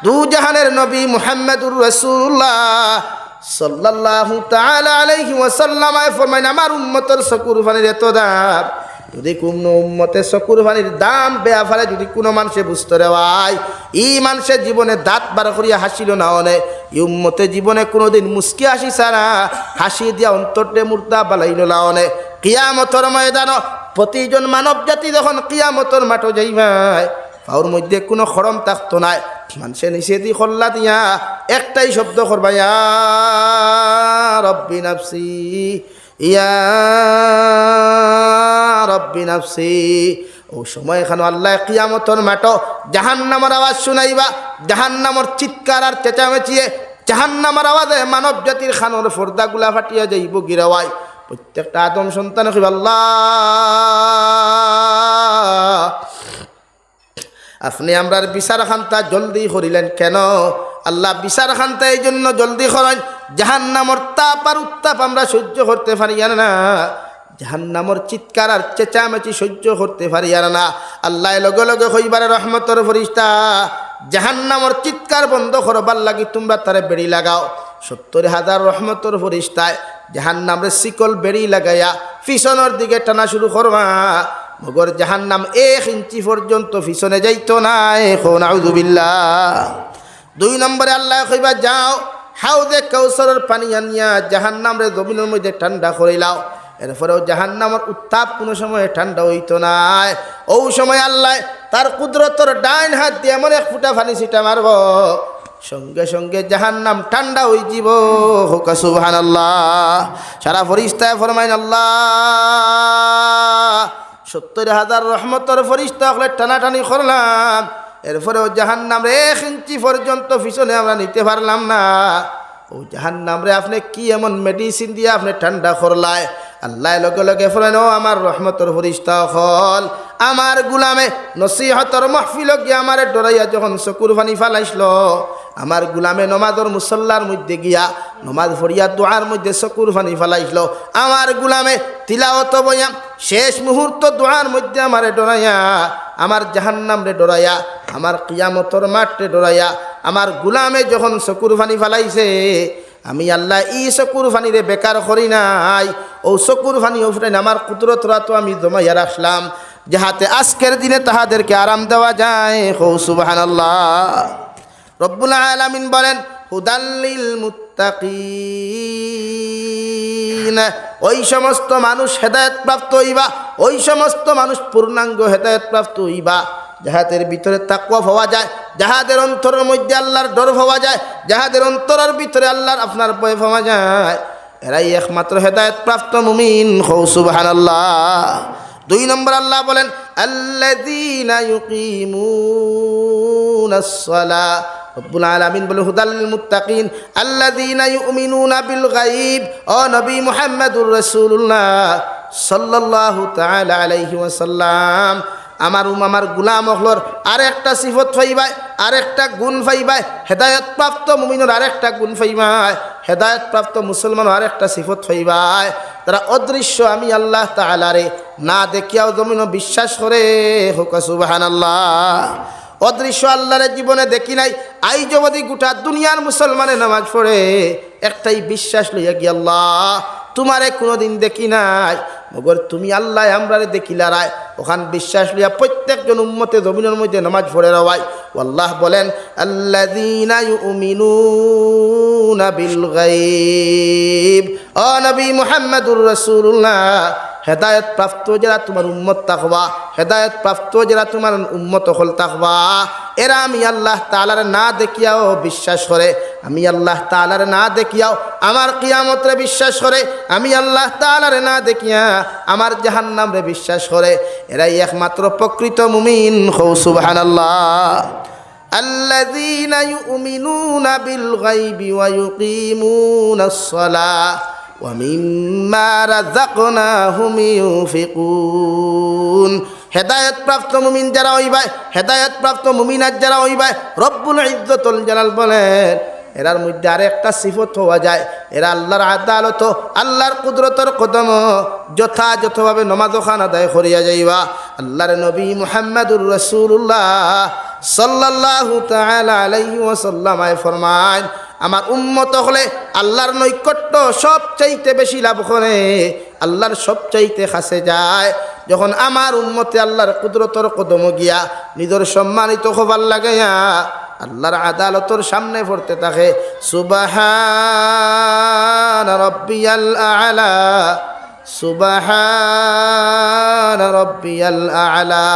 দু জাহানের নবী মুহাম্মদুর রাসূলুল্লাহ সাল্লাল্লাহু তাআলা আলাইহি ওয়াসাল্লাম ফরমায় আমার উম্মতের চকুর পানির এত দাম, যদি কোনো উম্মতের চকুর পানির দাম বেয়া ফেলে যদি কোনো মানুষে বুঝতে রেওয়ায় এই মানুষের জীবনে দাঁত বার করিয়া হাসিল না অনে এই উম্মতের জীবনে কোনোদিন মুস্কি হাসি ছাড়া হাসি দিয়া অন্তরটে মুর্দা বালাইল না অনে কিয়ামতের ময়দান প্রতিজন মানব জাতি যখন কিয়ামতের মাঠে যাইবাই পাওর মধ্যে কোনো খরম থাকতো নাই, মানুষে নিষেধি খল্লা দিয়া একটাই শব্দ করবা ইয়া রব্বি নাফসি ইয়া রব্বি নাফসি। ও সময় এখানে আল্লাহ কিয়ামতের মাঠে জাহান্নামের আওয়াজ শুনাইবা, জাহান্নামের চিৎকার আর চেঁচামেচিয়ে জাহান্নামের আওয়াজে মানব জাতির খানোর পর্দাগুলা ফাটিয়া যাইব গিরাওয়াই। প্রত্যেকটা আদম সন্তান কইবা আল্লাহ আপনি আমরার বিচার খান্তা জলদি করিলেন কেন? আল্লাহ বিচার খান্তা এই জন্য জলদি করেন জাহান্নামের তাপ আর উত্তাপ আমরা সহ্য করতে পারি না, জাহান্নামের চিৎকার আর চেঁচামেচি সহ্য করতে পারি না। আল্লাহ লগে লগে কইবারে রহমতের ফেরেশতা জাহান্নামের চিৎকার বন্ধ করবার লাগি তোমরা তারে বেড়ি লাগাও। 70,000 রহমতের ফেরেশতায় জাহান্নামের শিকল বেড়ি লাগাইয়া পিছনের দিকে টানা শুরু করবা, মগর জাহান্নাম 1 ইঞ্চি পর্যন্ত পিছনে যাইতো না। এখন আউযুবিল্লাহ। 2 নম্বরে আল্লাহ কইবা যাও হাউজে কাউসারের পানি আনিয়া জাহান্নামরে জমিনের মধ্যে ঠান্ডা করিলাও। এরপরেও জাহান্নামের উত্তাপ কোনো সময় ঠান্ডা হইতো না। ও সময় আল্লাহ তার কুদরতর ডাইন হাত দিয়ে এমন এক ফুটা পানি ছিটা মারব, সঙ্গে সঙ্গে জাহান্নাম ঠান্ডা হয়ে যাব। হোকা সুবহানাল্লাহ। সারা ফেরেশতায় ফরমাইন আল্লাহ 70,000 রহমতের ফেরেশতা হলে টানাটানি করলাম, এরপরেও জাহান্নাম 1 ইঞ্চি পর্যন্ত পিছনে আমরা নিতে পারলাম না। ও জাহান্নাম রে আপনি কি এমন মেডিসিন দিয়ে আপনি ঠান্ডা করলায়? আল্লাহ লগে লগে ফেলেন ও আমার রহমতের ফেরেশতা হল আমার গুলামে নসিহতর মাহফিল গিয়া আমারে ডরাইয়া যখন চকুর পানি ফালাইছিল, আমার গুলামে নমাজর মুসল্লার মধ্যে গিয়া নমাজ পড়িয়া দোয়ার মধ্যে চকুর পানি ফালাইছিল, আমার গুলামে তিলাওয়াত বইয়া শেষ মুহূর্ত দোয়ার মধ্যে আমারে ডরাইয়া আমার জাহান্নাম রে ডরাইয়া আমার কিয়ামতের মাঠ রে ডরাইয়া আমার গুলামে যখন চকুর পানি ফালাইছে, আমি আল্লাহ ই চকুর পানি রে বেকার করি নাই। ও চকুর পানি উপরে আমার কুদরত রাতো আমি জমাইয়া রাখলাম যাহাতে আজকের দিনে তাহাদেরকে আরাম দেওয়া যায়। হো সুবহানাল্লাহ। রব্বুল আলামিন বলেন হুদাল্লিল মুত্তাকিন, ওই সমস্ত মানুষ হেদায়েত প্রাপ্ত হইবা, ওই সমস্ত মানুষ পূর্ণাঙ্গ হেদায়েত প্রাপ্ত হইবা যাহাদের ভিতরে তাকওয়া পাওয়া যায়, যাহাদের অন্তরের মধ্যে আল্লাহর ডর পাওয়া যায়, যাহাদের অন্তরের ভিতরে আল্লাহর আপনার ভয় পাওয়া যায়, এরাই একমাত্র হেদায়েত প্রাপ্ত মুমিন। হো সুবহানাল্লাহ। 2 নম্বর আল্লাহ বলেন আল্লাযীনা ইউকিমুনাস সালাহ। রব্বুল আলামিন বলে হুদাল মুত্তাকিন আল্লাযীনা ইউমিনুনা বিল গায়ব। ও নবী মুহাম্মদুর রাসূলুল্লাহ সাল্লাল্লাহু তাআলা আলাইহি ওয়াসাল্লাম আমার গুলাম হলর আরেকটা সিফত পাইবাই, আরেকটা গুণ পাইবাই। হেদায়েত প্রাপ্ত মুমিনের আরেকটা গুণ পাইবাই, হেদায়েত প্রাপ্ত মুসলমান আরেকটা সিফত পাইবাই। তারা অদৃশ্য আমি আল্লাহ তাআলারে না দেখিয়াও জমিনও বিশ্বাস করে। হোক সুবহানাল্লাহ। অদৃশ্য আল্লাহরে জীবনে দেখি নাই, আই যদি গোটা দুনিয়ার মুসলমানে নামাজ পড়ে একটাই বিশ্বাস লইয়া গিয়ে আল্লাহ তোমারে কোনোদিন দেখি নাই, মগর তুমি আল্লাহ আমরারে দেখিলারায় ওখান বিশ্বাস লইয়া প্রত্যেকজন উম্মতে জমিনের মধ্যে নামাজ পড়ে রওয়াই। আল্লাহ বলেন আল্লাযীনা ইউমিনুনা বিল গায়ব। ও নবী মুহাম্মদুর রাসূলুল্লাহ হেদায়েত প্রাপ্ত যারা তোমার উম্মত তাকবা, হেদায়েত প্রাপ্ত যারা তোমার উম্মত হল তাকবা, এরা আমি আল্লাহ তাআলার না দেখিয়াও বিশ্বাস করে, আমি আল্লাহ তাআলার না দেখিয়াও আমার কিয়ামতরে বিশ্বাস করে, আমি আল্লাহ তাআলার না দেখিয়া আমার জাহান্নামরে বিশ্বাস করে, এরাই একমাত্র প্রকৃত মুমিন। হো সুবহানাল্লাহ। আল্লাযীনা ইউমিনুনা বিল গায়বি ওয়া ইউকিমুনাস সালাহ ওয়া মিম্মা রাযাকনাহুম ইউনফিকুন। হেদায়েত প্রাপ্ত মুমিন যারা হইবাই, হেদায়েত প্রাপ্ত মুমিনাত যারা হইবাই, রব্বুল ইজ্জতুল জালাল বলেন এরার মধ্যে আরেকটা সিফত হওয়া যায়, এরা আল্লাহর আদালত আল্লাহর কুদরতর কদম যথাযথভাবে নমাজ খান আদায় করিয়া যাইবা। আল্লাহর নবী মুহাম্মদুর রাসূলুল্লাহ সাল্লাল্লাহু তাআলা আলাইহি ওয়াসাল্লাম ফরমান, আমার উম্মত হলে আল্লাহর নৈকট্য সবচাইতে বেশি লাভ করে, আল্লাহর সবচাইতে কাছে যায় যখন আমার উম্মতে আল্লাহর কুদরতর কদম গিয়া নিজের সম্মানিত খবর লাগাইয়া আল্লাহর আদালতর সামনে পড়তে থাকে সুবহান রাব্বিয়াল আ'লা, সুবহান রাব্বিয়াল আ'লা।